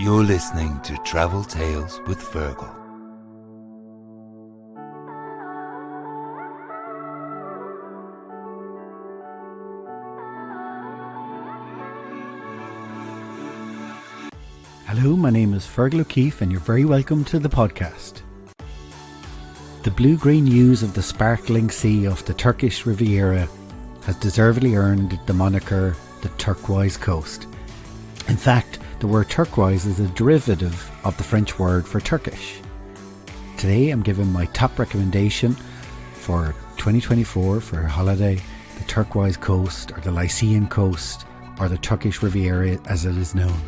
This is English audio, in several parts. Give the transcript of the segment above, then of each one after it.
You're listening to Travel Tales with Fergal. Hello, my name is Fergal O'Keefe and you're very welcome to the podcast. The blue-green hues of the sparkling sea of the Turkish Riviera has deservedly earned the moniker the Turquoise Coast. In fact, the word turquoise is a derivative of the French word for Turkish. Today I'm giving my top recommendation for 2024 for a holiday, the Turquoise Coast or the Lycian Coast or the Turkish Riviera as it is known.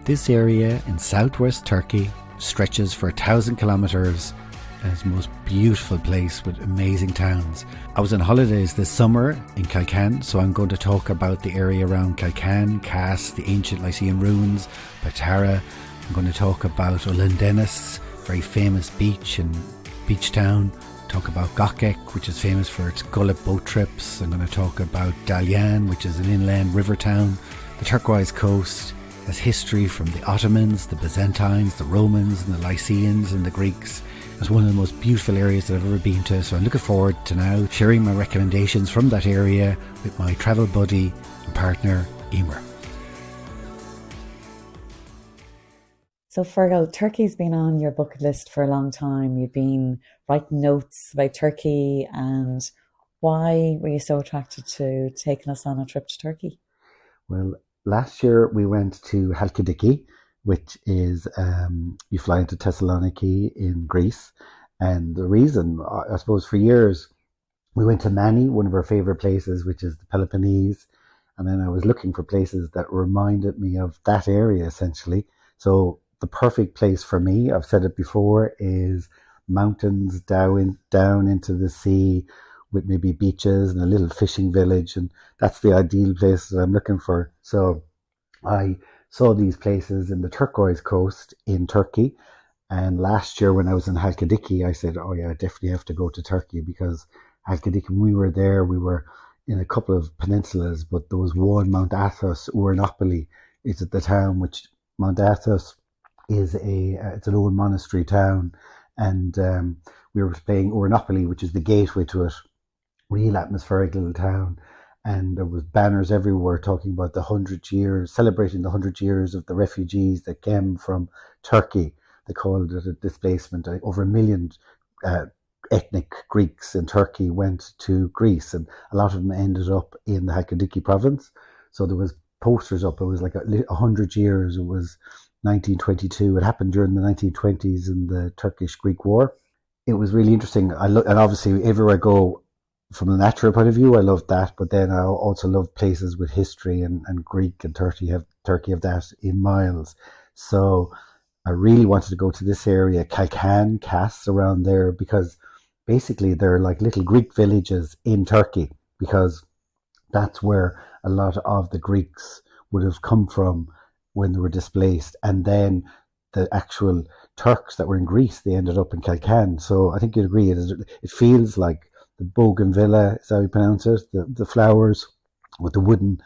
This area in southwest Turkey stretches for 1,000 kilometres and it's the most beautiful place with amazing towns. I was on holidays this summer in Kalkan, so I'm going to talk about the area around Kalkan, Kas, the ancient Lycian ruins, Patara. I'm going to talk about Olundeniz, very famous beach and beach town. Talk about Gocek, which is famous for its gullet boat trips. I'm going to talk about Dalyan, which is an inland river town. The Turquoise Coast has history from the Ottomans, the Byzantines, the Romans and the Lycians and the Greeks. It's one of the most beautiful areas that I've ever been to, so I'm looking forward to now sharing my recommendations from that area with my travel buddy and partner, Eimer. So Fergal, Turkey's been on your bucket list for a long time. You've been writing notes about Turkey, and why were you so attracted to taking us on a trip to Turkey? Well, last year we went to Halkidiki, which is, you fly into Thessaloniki in Greece. And the reason, I suppose for years, we went to Mani, one of our favourite places, which is the Peloponnese. And then I was looking for places that reminded me of that area, essentially. So the perfect place for me, I've said it before, is mountains down into the sea with maybe beaches and a little fishing village. And that's the ideal place that I'm looking for. So I saw these places in the Turquoise Coast in Turkey. And last year when I was in Halkidiki, I said, oh yeah, I definitely have to go to Turkey, because Halkidiki, when we were there, we were in a couple of peninsulas, but there was one, Mount Athos, Uranopoli is at the town, which Mount Athos is it's an old monastery town. And we were playing Uranopoli, which is the gateway to it. Real atmospheric little town. And there was banners everywhere talking about the 100 years, celebrating the 100 years of the refugees that came from Turkey. They called it a displacement. Over 1 million ethnic Greeks in Turkey went to Greece, and a lot of them ended up in the Halkidiki province. So there was posters up. It was like 100 years. It was 1922. It happened during the 1920s in the Turkish-Greek War. It was really interesting. And obviously everywhere I go, from a natural point of view, I love that, but then I also love places with history, and Greek and Turkey have that in miles. So I really wanted to go to this area, Kalkan, Kas, around there, because basically they're like little Greek villages in Turkey, because that's where a lot of the Greeks would have come from when they were displaced. And then the actual Turks that were in Greece, they ended up in Kalkan. So I think you'd agree, it feels like the bougainvillea, is how you pronounce it, the flowers with the wooden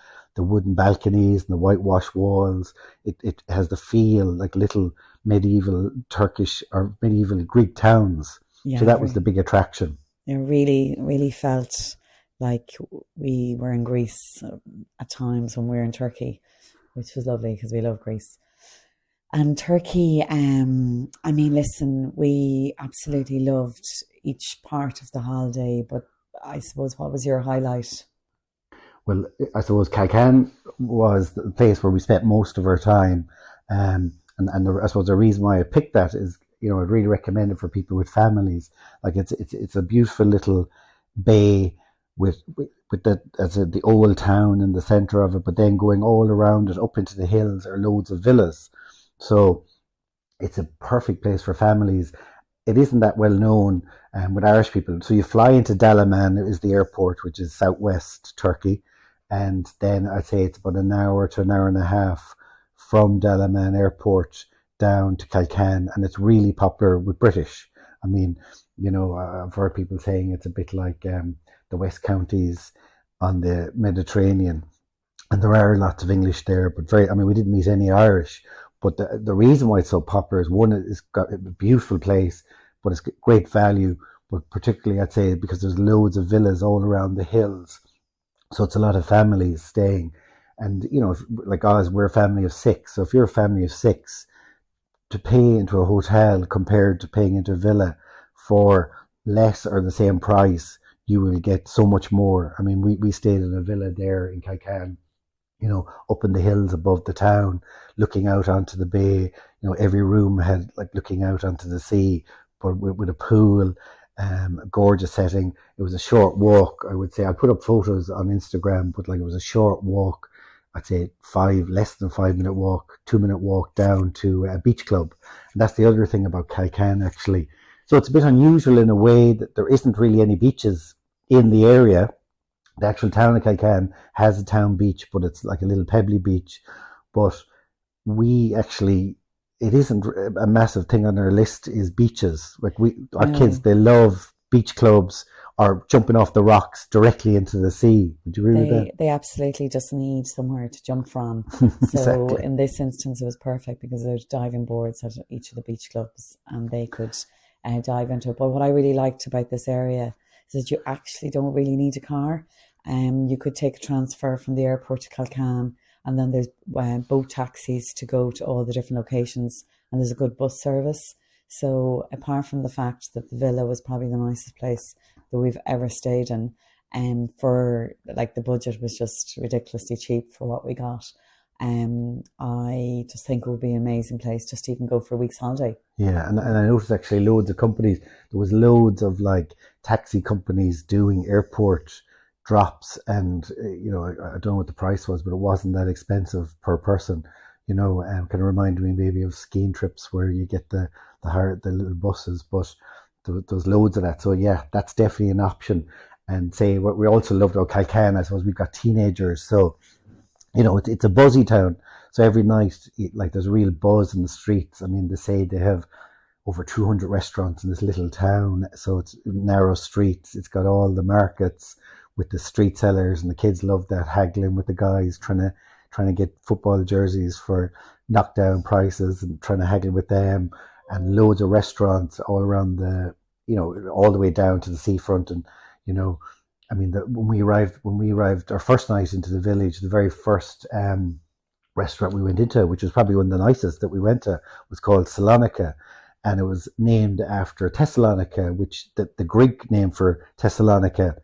balconies and the whitewashed walls. It has the feel like little medieval Turkish or medieval Greek towns. Yeah, so that was the big attraction. It really, really felt like we were in Greece at times when we were in Turkey, which was lovely because we love Greece. And Turkey, I mean, listen, we absolutely loved each part of the holiday, but I suppose, what was your highlight? Well, I suppose Kalkan was the place where we spent most of our time. I suppose the reason why I picked that is, I'd really recommend it for people with families. Like it's a beautiful little bay with the old town in the centre of it, but then going all around it up into the hills are loads of villas. So it's a perfect place for families. It isn't that well known with Irish people. So you fly into Dalaman, is the airport, which is southwest Turkey. And then I'd say it's about an hour to an hour and a half from Dalaman airport down to Kalkan. And it's really popular with British. I mean, I've heard people saying it's a bit like the West Counties on the Mediterranean. And there are lots of English there, but we didn't meet any Irish. But the reason why it's so popular is, one, it's got a beautiful place, but it's great value. But particularly, I'd say, because there's loads of villas all around the hills. So it's a lot of families staying. And, like us, we're a family of 6. So if you're a family of 6, to pay into a hotel compared to paying into a villa for less or the same price, you will get so much more. I mean, we stayed in a villa there in Kalkan, up in the hills above the town, looking out onto the bay. Every room had like looking out onto the sea, but with a pool, a gorgeous setting. It was a short walk, I would say. I'll put up photos on Instagram, but like it was a short walk. I'd say less than 5 minute walk, 2 minute walk down to a beach club. And that's the other thing about Kalkan, actually. So it's a bit unusual in a way that there isn't really any beaches in the area. The actual town of Kalkan has a town beach, but it's like a little pebbly beach. But it isn't a massive thing on our list is beaches. Like our kids, they love beach clubs or jumping off the rocks directly into the sea. Would you agree with that? They absolutely just need somewhere to jump from. So Exactly. in this instance, it was perfect because there's diving boards at each of the beach clubs and they could dive into it. But what I really liked about this area is that you actually don't really need a car. You could take a transfer from the airport to Kalkan, and then there's boat taxis to go to all the different locations, and there's a good bus service. So apart from the fact that the villa was probably the nicest place that we've ever stayed in, and for like the budget was just ridiculously cheap for what we got. I just think it would be an amazing place just to even go for a week's holiday. Yeah, and I noticed actually loads of companies, there was loads of like taxi companies doing airport drops, and I don't know what the price was, but it wasn't that expensive per person. Kind of reminded me maybe of skiing trips where you get the little buses, but there's loads of that. So yeah, that's definitely an option. And say what we also loved about Kalkan, I suppose we've got teenagers, so it's a buzzy town. So every night, like there's a real buzz in the streets. I mean, they say they have over 200 restaurants in this little town. So it's narrow streets. It's got all the markets with the street sellers, and the kids love that, haggling with the guys, trying to get football jerseys for knockdown prices and trying to haggle with them, and loads of restaurants all around all the way down to the seafront. And, I mean, when we arrived our first night into the village, the very first restaurant we went into, which was probably one of the nicest that we went to, was called Salonika. And it was named after Thessalonica, which the Greek name for Thessalonica,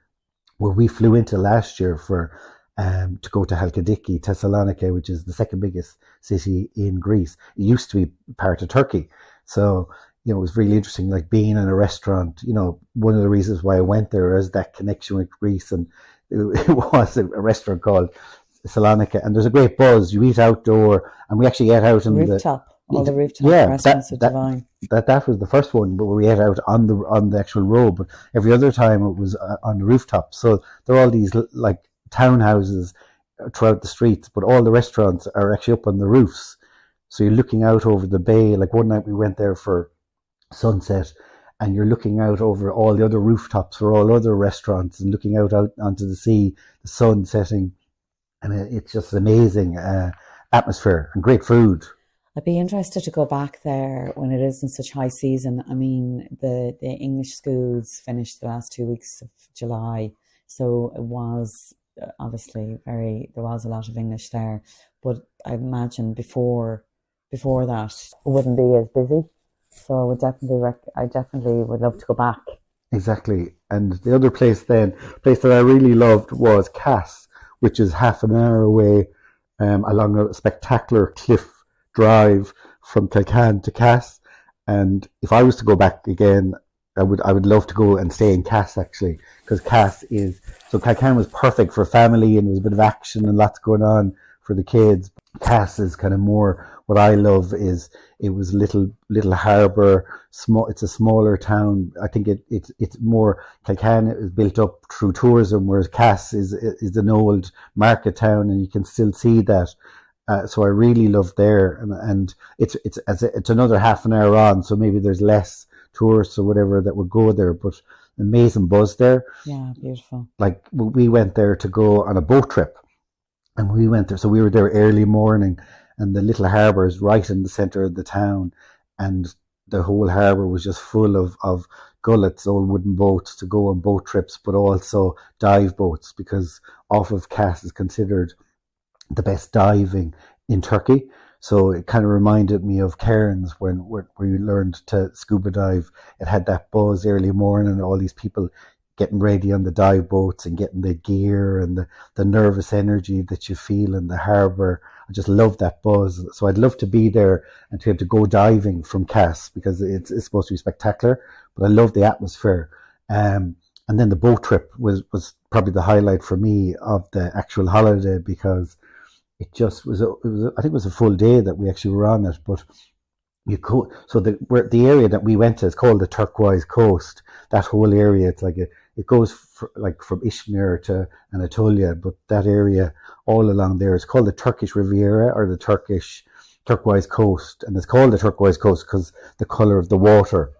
where we flew into last year to go to Halkidiki, Thessalonica, which is the second biggest city in Greece. It used to be part of Turkey. So, it was really interesting, like being in a restaurant. One of the reasons why I went there is that connection with Greece, and it was a restaurant called Salonika, and there's a great buzz. You eat outdoor, and we actually ate out in Rooftop. All the rooftop restaurants are divine. That was the first one, but we ate out on the actual road. But every other time it was on the rooftop. So there are all these like townhouses throughout the streets, but all the restaurants are actually up on the roofs. So you're looking out over the bay. Like one night we went there for sunset, and you're looking out over all the other rooftops for all other restaurants and looking out onto the sea, the sun setting, and it's just an amazing atmosphere and great food. I'd be interested to go back there when it isn't such high season. I mean, the English schools finished the last 2 weeks of July, so it was obviously there was a lot of English there, but I imagine before that it wouldn't be as busy. So I definitely would love to go back. Exactly. And the other place that I really loved was Cass, which is half an hour away along a spectacular cliff drive from Kalkan to Cass. And if I was to go back again, I would love to go and stay in Cass, actually, because Kalkan was perfect for family, and there was a bit of action and lots going on for the kids. Cass is kind of more what I love. Is it was little harbour, small. It's a smaller town. I think it's more, Kalkan is built up through tourism, whereas Cass is an old market town, and you can still see that. So I really love there, and it's another half an hour on, so maybe there's less tourists or whatever that would go there, but amazing buzz there. Yeah, beautiful. Like we went there to go on a boat trip, and we went there, so we were there early morning, and the little harbour is right in the centre of the town, and the whole harbour was just full of gullets, old wooden boats to go on boat trips, but also dive boats, because off of Cass is considered the best diving in Turkey. So it kind of reminded me of Cairns where you learned to scuba dive. It had that buzz early morning, and all these people getting ready on the dive boats and getting the gear and the nervous energy that you feel in the harbour. I just love that buzz. So I'd love to be there and to be able to go diving from Cass, because it's supposed to be spectacular, but I love the atmosphere. And then the boat trip was probably the highlight for me of the actual holiday, because it just was, I think it was a full day that we actually were on it, but you could, so the area that we went to is called the Turquoise Coast. That whole area, it's like it goes from Izmir to Anatolia, but that area all along there is called the Turkish Riviera, or the Turkish Turquoise Coast, and it's called the Turquoise Coast because the colour of the water,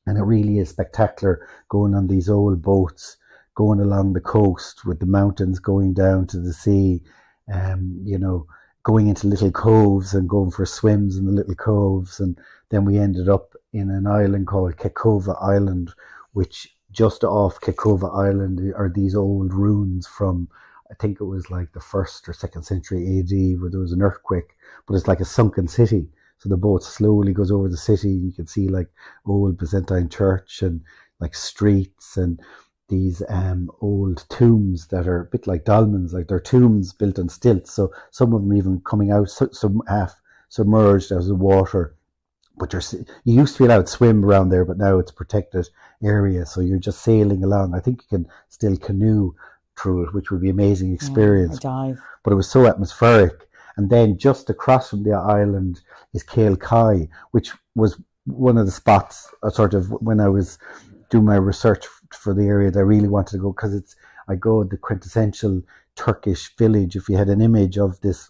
and it really is spectacular going on these old boats, going along the coast with the mountains going down to the sea, going into little coves and going for swims in the little coves. And then we ended up in an island called Kekova Island, which just off Kekova Island are these old ruins from, I think it was like the 1st or 2nd century AD, where there was an earthquake, but it's like a sunken city. So the boat slowly goes over the city, and you can see like old Byzantine church and like streets and these old tombs that are a bit like dolmens, like they're tombs built on stilts. So some of them even coming out, some half submerged out of the water. But you used to be allowed to swim around there, but now it's a protected area. So you're just sailing along. I think you can still canoe through it, which would be an amazing experience. Or dive. But it was so atmospheric. And then just across from the island is Kalkan, which was one of the spots, sort of, when I was doing my research for the area that I really wanted to go, because the quintessential Turkish village. If you had an image of this,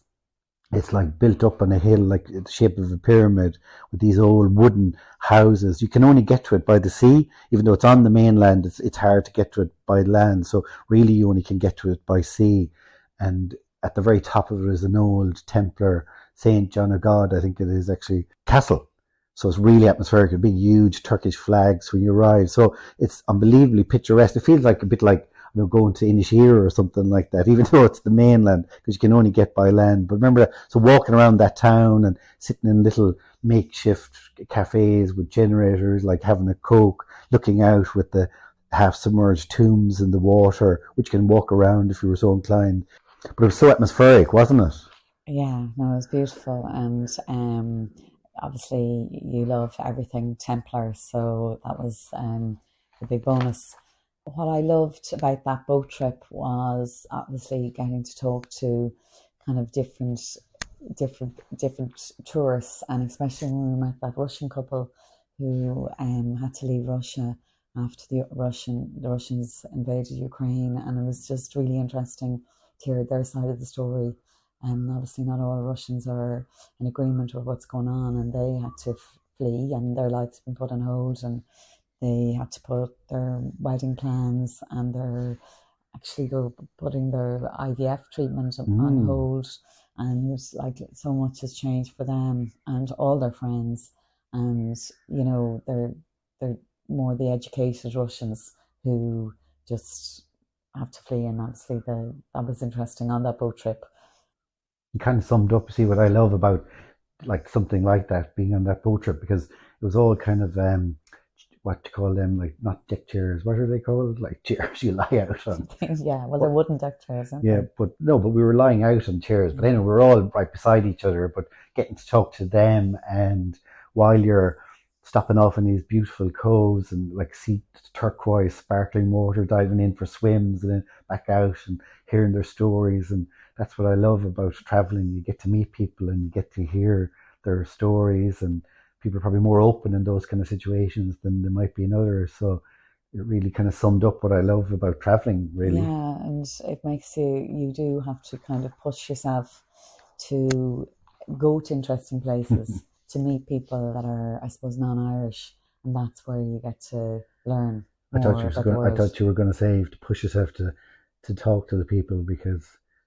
it's like built up on a hill, like the shape of a pyramid, with these old wooden houses. You can only get to it by the sea, even though it's on the mainland. It's hard to get to it by land. So really, you only can get to it by sea. And at the very top of it is an old Templar Saint John of God, I think it is actually, castle. So it's really atmospheric, big, huge Turkish flags when you arrive. So it's unbelievably picturesque. It feels like a bit like, going to Inishira or something like that, even though it's the mainland, because you can only get by land. But remember that, so walking around that town and sitting in little makeshift cafes with generators, like having a Coke, looking out with the half-submerged tombs in the water, which you can walk around if you were so inclined. But it was so atmospheric, wasn't it? Yeah, no, it was beautiful. And obviously you love everything Templar, so that was a big bonus. What I loved about that boat trip was obviously getting to talk to kind of different tourists, and especially when we met that Russian couple who had to leave Russia after the Russians invaded Ukraine, and it was just really interesting to hear their side of the story. And obviously not all Russians are in agreement with what's going on, and they had to flee, and their life's been put on hold, and they had to put their wedding plans, and they're putting their IVF treatment on hold. And it's like so much has changed for them and all their friends. And they're more the educated Russians who just have to flee. And obviously that was interesting on that boat trip. You kind of summed up, see what I love about like something like that, being on that boat trip, because it was all kind of what to call them, like not deck chairs, what are they called, like chairs you lie out on. Yeah, well, they're wooden deck chairs, aren't they? Yeah, but we were lying out on chairs, but anyway, we were all right beside each other, but getting to talk to them, and while you're stopping off in these beautiful coves and like see turquoise sparkling water, diving in for swims and then back out and hearing their stories. And that's what I love about traveling. You get to meet people and you get to hear their stories, and people are probably more open in those kind of situations than they might be in others. So it really kind of summed up what I love about traveling, really. Yeah, and it makes you do have to kind of push yourself to go to interesting places, to meet people that are, I suppose, non-Irish, and that's where you get to learn more about the world. I thought you were going to say to push yourself to talk to the people, because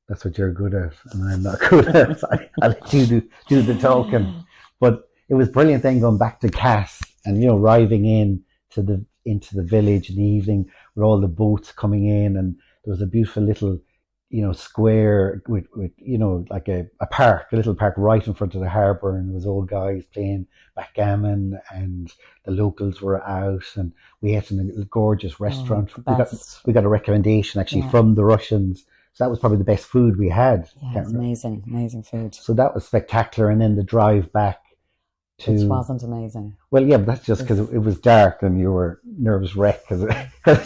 That's what you're good at, and I'm not good at. I'll let you do the talking. But it was brilliant then going back to Cass and arriving into the village in the evening with all the boats coming in, and there was a beautiful little square with like a park, a little park right in front of the harbour, and there was old guys playing backgammon, and the locals were out, and we ate in a gorgeous restaurant. We got a recommendation actually from the Russians. So that was probably the best food we had. Yeah, it was amazing food. So that was spectacular. And then the drive back which wasn't amazing. Well, yeah, but that's just because it was dark and you were nervous wreck because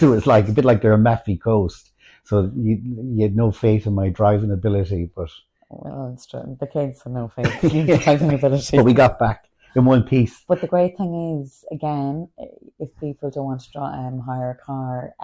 it was like a bit like the Amalfi Coast. So you had no faith in my driving ability, but well, it's true. The kids had no faith in your driving ability. But we got back in one piece. But the great thing is, again, if people don't want to hire a car,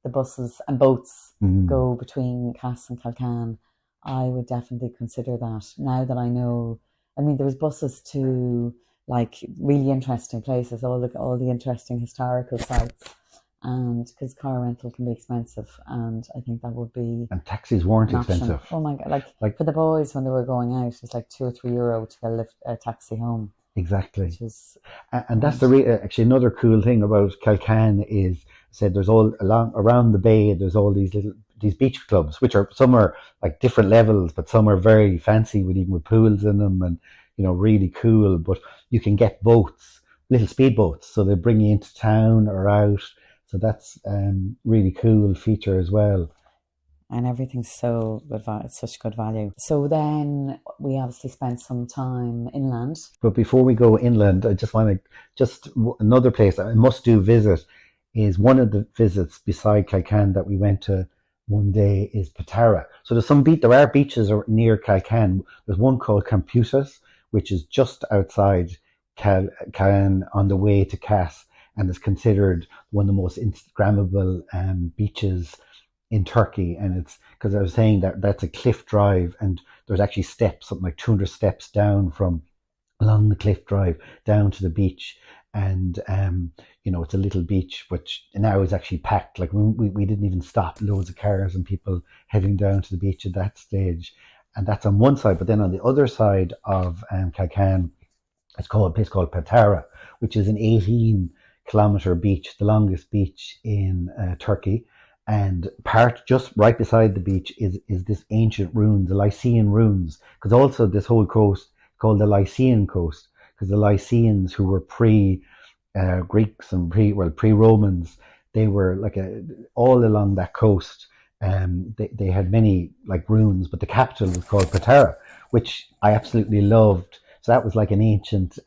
the buses and boats go between Cass and Kalkan. I would definitely consider that now that I know. I mean, there was buses to like really interesting places, all the interesting historical sites, and because car rental can be expensive, and I think that would be. And taxis weren't expensive. Oh my god! Like for the boys when they were going out, it was like €2 or €3 to get a taxi home. Exactly. And that's actually another cool thing about Kalkan is said there's all around the bay. There's all these beach clubs, which some are like different levels, but some are very fancy with pools in them and really cool. But you can get boats, little speedboats, so they bring you into town or out. So that's really cool feature as well. And everything's so good, it's such good value. So then we obviously spent some time inland. But before we go inland, I just want to, another place I must do visit is one of the visits beside Kalkan that we went to one day is Patara. So there are beaches near Kalkan. There's one called Camputus, which is just outside Kalkan on the way to Cass, and is considered one of the most Instagrammable beaches in Turkey. And it's because I was saying that's a cliff drive, and there's actually steps, something like 200 steps down from along the cliff drive down to the beach. And it's a little beach which now is actually packed. Like we didn't even stop, loads of cars and people heading down to the beach at that stage. And that's on one side, but then on the other side of Kalkan, it's called a place called Patara, which is an 18-kilometer beach, the longest beach in Turkey. And just right beside the beach is this ancient ruins, the Lycian ruins, because also this whole coast called the Lycian Coast, because the Lycians, who were pre-Greeks and pre-Romans, they were like all along that coast. They had many like ruins, but the capital was called Patara, which I absolutely loved. So that was like an ancient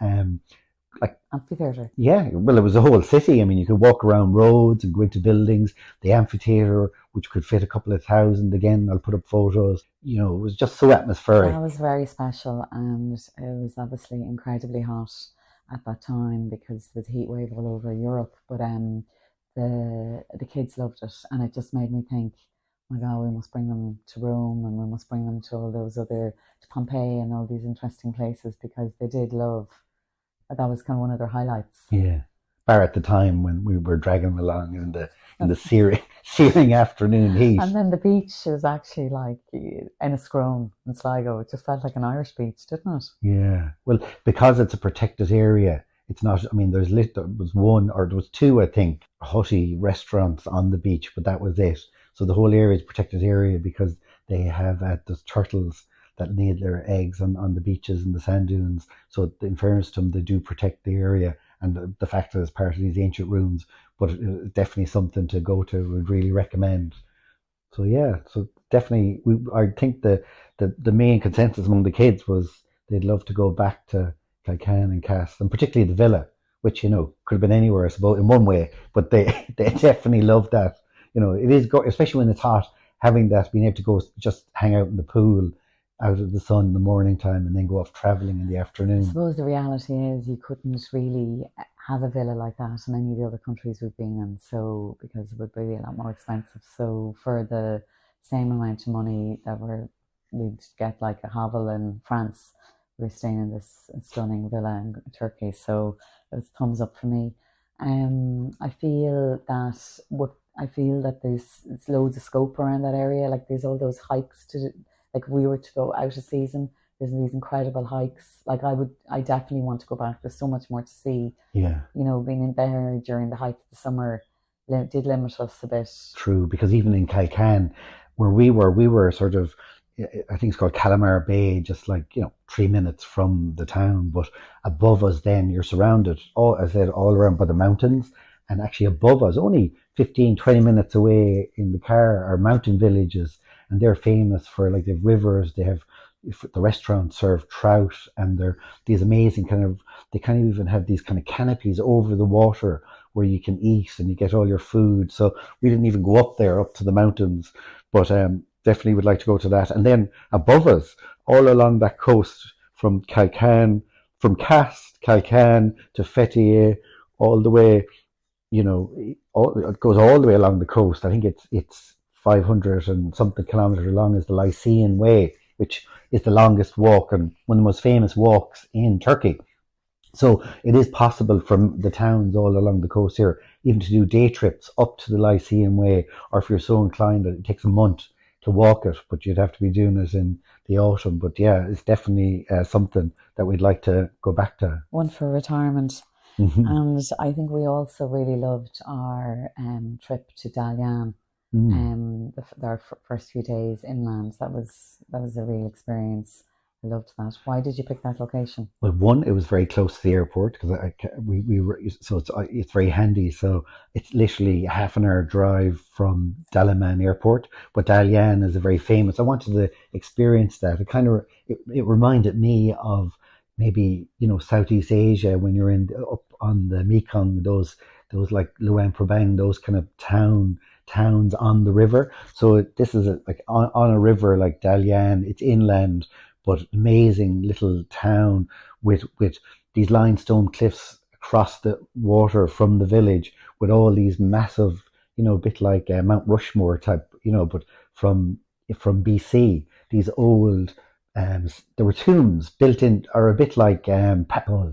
amphitheatre. Yeah, well, it was a whole city. I mean, you could walk around roads and go into buildings. The amphitheatre, which could fit a couple of thousand, again, I'll put up photos. It was just so atmospheric. That was very special, and it was obviously incredibly hot at that time because there's a heat wave all over Europe. But the kids loved it, and it just made me think, oh my God, we must bring them to Rome, and we must bring them to all those to Pompeii and all these interesting places, because they did love. That was kind of one of their highlights. Yeah, bar at the time when we were dragging them along in the searing afternoon heat. And then the beach was actually like Enniscrone in Sligo. It just felt like an Irish beach, didn't it? Yeah. Well, because it's a protected area, it's not. I mean, there was one or there was two, I think, hutty restaurants on the beach, but that was it. So the whole area is protected area because they have those turtles that laid their eggs on the beaches and the sand dunes. So in fairness to them, they do protect the area, and the fact that it's part of these ancient ruins, but it's definitely something to go to, would really recommend. So yeah, so definitely, I think the main consensus among the kids was they'd love to go back to Kalkan and Cass, and particularly the villa, which, could have been anywhere, I suppose, in one way, but they definitely love that. It is, especially when it's hot, having that, being able to go just hang out in the pool, out of the sun in the morning time, and then go off travelling in the afternoon. I suppose the reality is you couldn't really have a villa like that in any of the other countries we've been in, so because it would be a lot more expensive. So for the same amount of money that we'd get like a hovel in France, we're staying in this stunning villa in Turkey. So it was thumbs up for me. I feel that I feel that there's loads of scope around that area. Like there's all those hikes like if we were to go out of season, there's these incredible hikes. Like I definitely want to go back. There's so much more to see. Yeah. Being in there during the height of the summer did limit us a bit. True, because even in Kalkan, where we were sort of, I think it's called Calamar Bay, just like, 3 minutes from the town. But above us, then you're surrounded, as I said, all around by the mountains. And actually above us, only 15, 20 minutes away in the car, are mountain villages. And they're famous for, like, they have rivers, the restaurants serve trout, and they're these amazing they kind of even have these kind of canopies over the water where you can eat and you get all your food. So we didn't even go up there, up to the mountains, but definitely would like to go to that. And then above us, all along that coast, from Kalkan, from Kalkan to Fethiye, all the way, it goes all the way along the coast. I think it's 500 and something kilometers long, is the Lycian Way, which is the longest walk and one of the most famous walks in Turkey. So it is possible from the towns all along the coast here, even to do day trips up to the Lyceum Way, or if you're so inclined that it takes a month to walk it, but you'd have to be doing it in the autumn. But yeah, it's definitely something that we'd like to go back to. One for retirement. Mm-hmm. And I think we also really loved our trip to Dalyan. Our first few days inland. That was a real experience. I loved that. Why did you pick that location? Well, one, it was very close to the airport, because we were, so it's very handy. So it's literally a half an hour drive from Dalaman Airport. But Dalyan is a very famous. I wanted to experience that. It reminded me of maybe Southeast Asia, when you're up on the Mekong, those like Luang Prabang, those kind of towns on the river. So this is like on a river like Dalyan. It's inland, but amazing little town with these limestone cliffs across the water from the village, with all these massive, a bit like Mount Rushmore type, but from BC, these old, there were tombs built in, or a bit like Petra.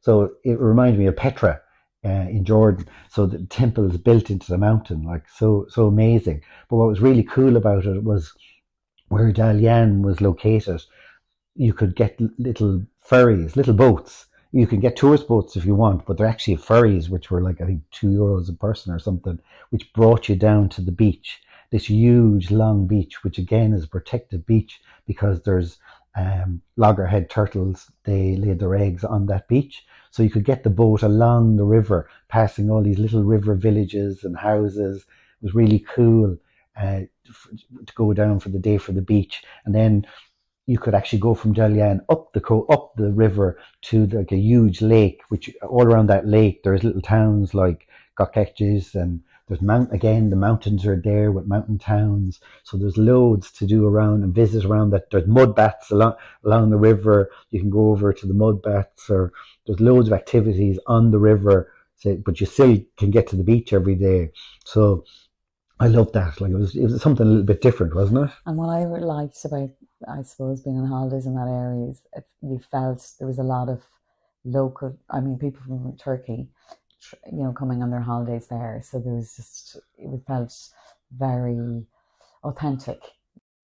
So it reminded me of Petra in Jordan. So the temple is built into the mountain, like so amazing. But what was really cool about it was, where Dalyan was located, you could get little ferries, little boats. You can get tourist boats if you want, but they're actually ferries, which were like, I think, €2 a person or something, which brought you down to the beach. This huge, long beach, which again is a protected beach, because there's loggerhead turtles. They laid their eggs on that beach. So you could get the boat along the river, passing all these little river villages and houses. It was really cool. To go down for the day for the beach, and then you could actually go from Dalyan up the river to like a huge lake, which all around that lake there's little towns like Gocek, and there's the mountains are there with mountain towns. So there's loads to do around and visit around that. There's mud baths along the river. You can go over to the mud baths, or there's loads of activities on the river. But you still can get to the beach every day. So I loved that. Like it was something a little bit different, wasn't it? And what I liked about, I suppose, being on holidays in that area is you felt there was a lot of local, people from Turkey, coming on their holidays there. So there was it felt very authentic.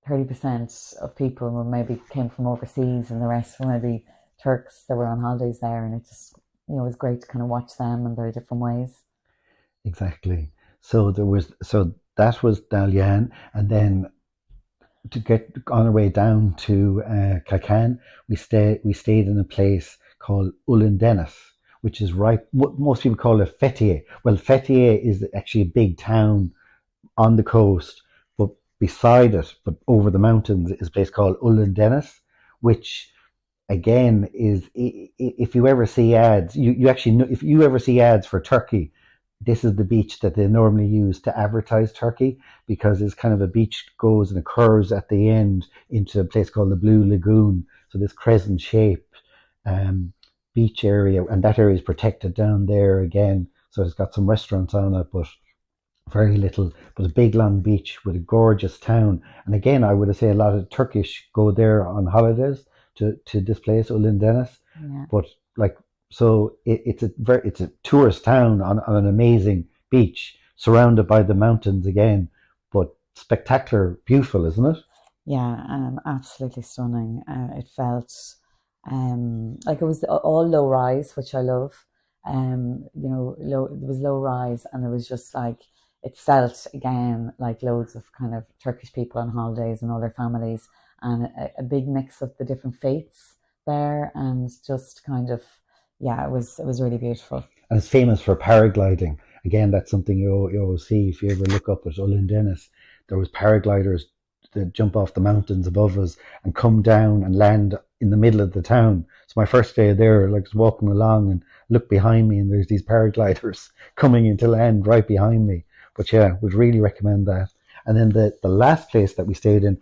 30% of people maybe came from overseas, and the rest were maybe Turks that were on holidays there. And it just, it was great to kind of watch them in their different ways. Exactly. So that was Dalyan, and then to get on our way down to Kalkan, we stayed in a place called Olundeniz, which is right. Most people call it Fethiye. Well, Fethiye is actually a big town on the coast, but beside it, but over the mountains, is a place called Olundeniz, which again is, if you ever see ads, you actually know, if you ever see ads for Turkey, this is the beach that they normally use to advertise Turkey, because it's kind of a beach goes and it curves at the end into a place called the Blue Lagoon. So this crescent shaped beach area, and that area is protected down there again. So it's got some restaurants on it, but very little. But a big long beach with a gorgeous town. And again, I would say a lot of Turkish go there on holidays to this place, Olundeniz. Yeah. But like, so it's a tourist town on an amazing beach, surrounded by the mountains again, but spectacular, beautiful, isn't it? Yeah, absolutely stunning. It felt like it was all low rise, which I love. It was low rise, and it was just like it felt again like loads of kind of Turkish people on holidays and all their families, and a big mix of the different faiths there, and just kind of yeah, it was really beautiful. And it's famous for paragliding. Again, that's something you always see if you ever look up at Olundeniz. There was paragliders that jump off the mountains above us and come down and land in the middle of the town. So my first day there, like, I was walking along and look behind me, and there's these paragliders coming into land right behind me. But yeah, would really recommend that. And then the last place that we stayed in,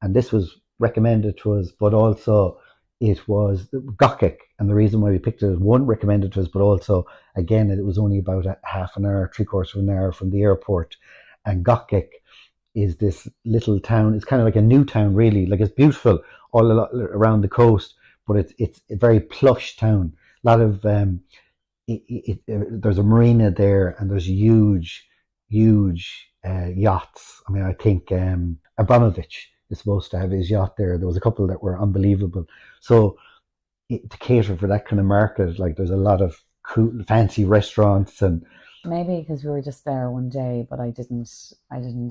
and this was recommended to us, but also it was Gocek. And the reason why we picked it as one, recommended to us, but also, again, it was only about a half an hour, three quarters of an hour from the airport. And Gocek is this little town. It's kind of like a new town, really. Like, it's beautiful all around the coast, but it's a very plush town. A lot of there's a marina there, and there's huge yachts. I mean, I think Abramovich is supposed to have his yacht there. There was a couple that were unbelievable. So to cater for that kind of market, like, there's a lot of cool, fancy restaurants. And Maybe because we were just there one day, but I didn't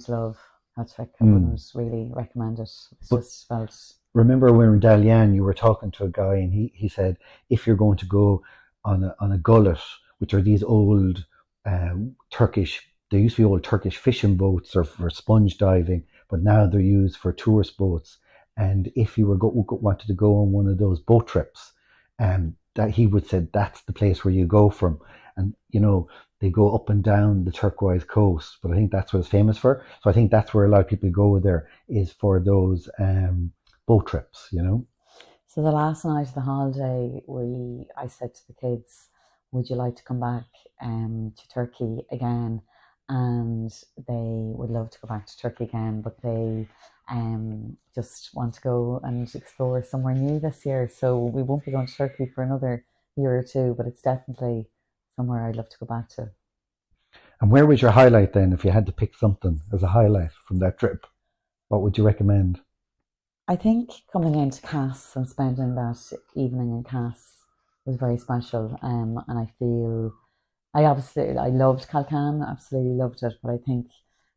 love Patrick. I wouldn't really recommend it. It But just felt remember when we were in Dalyan, you were talking to a guy, and he said, if you're going to go on a gullet, which are these old Turkish, they used to be old Turkish fishing boats or for sponge diving, but now they're used for tourist boats. And if you wanted to go on one of those boat trips, that he would say that's the place where you go from. And they go up and down the Turquoise Coast, but I think that's what it's famous for. So I think that's where a lot of people go there, is for those boat trips. so. The last night of the holiday, I said to the kids, "Would you like to come back to Turkey again?" And they would love to go back to Turkey again, but they just want to go and explore somewhere new this year. So we won't be going to Turkey for another year or two, but it's definitely somewhere I'd love to go back to. And where was your highlight then, if you had to pick something as a highlight from that trip? What would you recommend? I think coming into Cass and spending that evening in Cass was very special. And I feel I loved Kalkan, absolutely loved it, but I think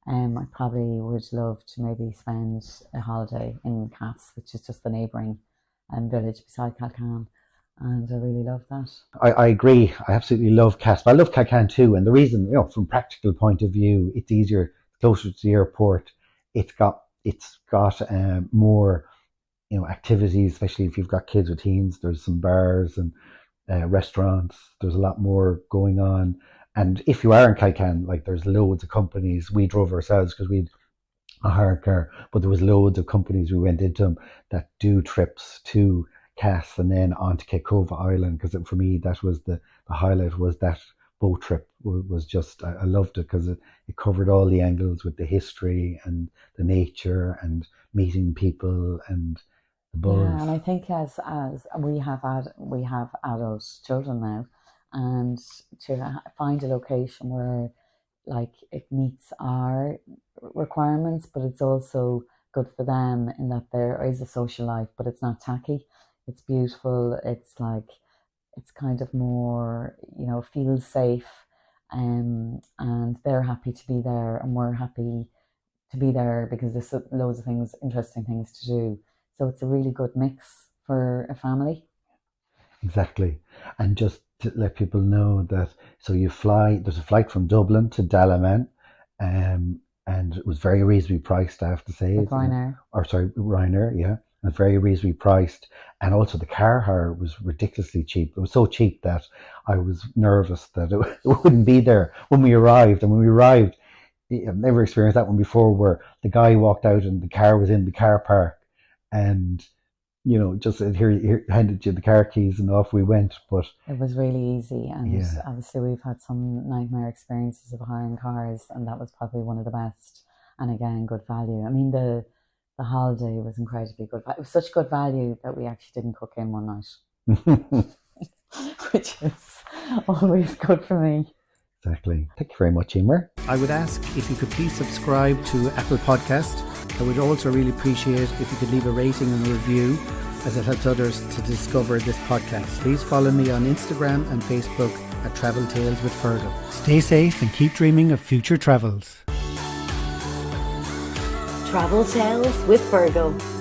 I probably would love to maybe spend a holiday in Cass, which is just the neighbouring village beside Kalkan, and I really love that. I agree. I absolutely love Casper. I love Kalkan too. And the reason, from practical point of view, it's easier, closer to the airport. It's got more, activities, especially if you've got kids or teens. There's some bars and restaurants. There's a lot more going on. And if you are in Kalkan, like, there's loads of companies. We drove ourselves because we'd a hire car, but there was loads of companies we went into them that do trips to Cass and then on to Kekova Island. Because for me, that was the highlight, was that boat trip. Was just, I loved it because it covered all the angles with the history and the nature and meeting people and the Yeah, buzz. and I think as we have adult children now, and to find a location where like it meets our requirements, but it's also good for them in that there is a social life, but it's not tacky. It's beautiful. It's like it's kind of more, feels safe, and they're happy to be there, and we're happy to be there because there's loads of things, interesting things to do. So it's a really good mix for a family. Exactly. And just to let people know that, so there's a flight from Dublin to Dalaman, and it was very reasonably priced, I have to say. With Ryanair. Or sorry, Ryanair, yeah. And very reasonably priced. And also the car hire was ridiculously cheap. It was so cheap that I was nervous that it wouldn't be there when we arrived. And when we arrived, I've never experienced that one before, where the guy walked out and the car was in the car park, and just said, here, handed you the car keys, and off we went. But It was really easy, and yeah, obviously we've had some nightmare experiences of hiring cars, and that was probably one of the best. And again, good value. I mean, the holiday was incredibly good. It was such good value that we actually didn't cook in one night, which is always good for me. Exactly. Thank you very much, Eimer. I would ask if you could please subscribe to Apple Podcast. I would also really appreciate if you could leave a rating and a review, as it helps others to discover this podcast. Please follow me on Instagram and Facebook at Travel Tales with Fergal. Stay safe and keep dreaming of future travels. Travel Tales with Fergal.